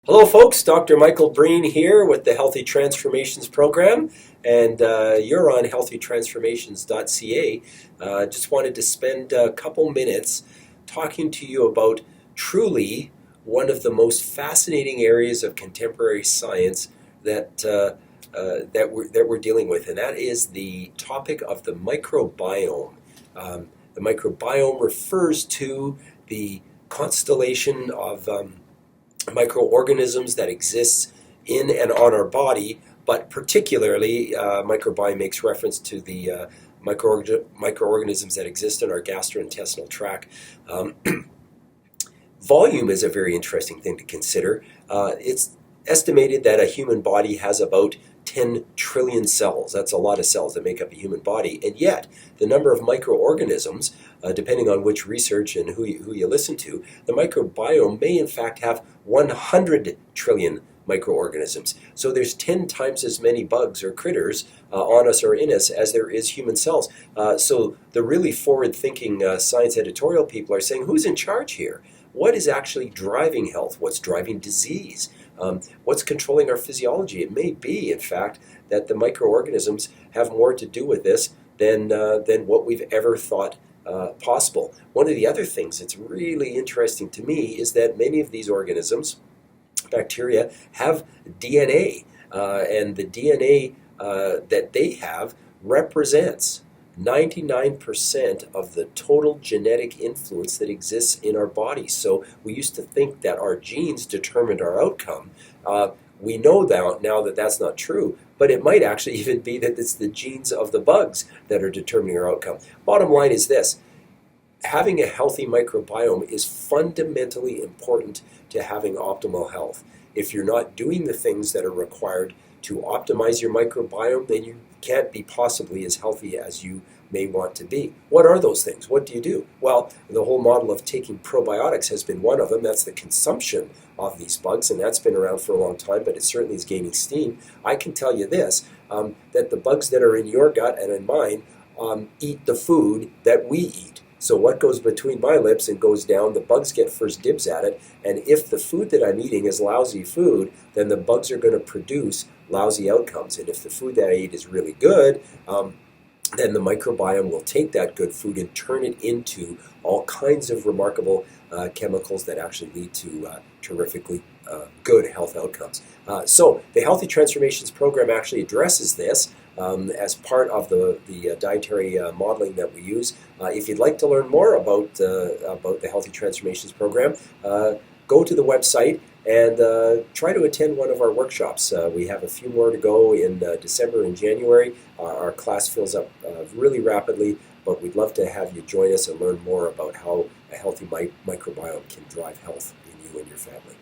Hello folks, Dr. Michael Breen here with the Healthy Transformations Program, and you're on healthytransformations.ca. Just wanted to spend a couple minutes talking to you about truly one of the most fascinating areas of contemporary science that we're dealing with, and that is the topic of the microbiome. The microbiome refers to the constellation of microorganisms that exists in and on our body, but particularly microbiome makes reference to the microorganisms that exist in our gastrointestinal tract. Volume is a very interesting thing to consider. It's estimated that a human body has about 10 trillion cells. That's a lot of cells that make up a human body. And yet, the number of microorganisms, depending on which research and who you listen to, the microbiome may in fact have 100 trillion microorganisms. So there's 10 times as many bugs or critters on us or in us as there is human cells. So the really forward-thinking science editorial people are saying, who's in charge here? What is actually driving health? What's driving disease? What's controlling our physiology? It may be, in fact, that the microorganisms have more to do with this than what we've ever thought possible. One of the other things that's really interesting to me is that many of these organisms, bacteria, have DNA, and the DNA that they have represents 99% of the total genetic influence that exists in our body. So we used to think that our genes determined our outcome. We know now that that's not true, but it might actually even be that it's the genes of the bugs that are determining our outcome. Bottom line is this: having a healthy microbiome is fundamentally important to having optimal health. If you're not doing the things that are required to optimize your microbiome, then you can't be possibly as healthy as you may want to be. What are those things? What do you do? Well, the whole model of taking probiotics has been one of them. That's the consumption of these bugs, and that's been around for a long time, but it certainly is gaining steam. I can tell you this, that the bugs that are in your gut and in mine eat the food that we eat. So what goes between my lips and goes down, the bugs get first dibs at it. And if the food that I'm eating is lousy food, then the bugs are going to produce lousy outcomes. And if the food that I eat is really good, then the microbiome will take that good food and turn it into all kinds of remarkable chemicals that actually lead to terrifically good health outcomes. So the Healthy Transformations Program actually addresses this as part of the dietary modeling that we use. If you'd like to learn more about the Healthy Transformations Program, go to the website and try to attend one of our workshops. We have a few more to go in December and January. Our class fills up really rapidly, but we'd love to have you join us and learn more about how a healthy microbiome can drive health in you and your family.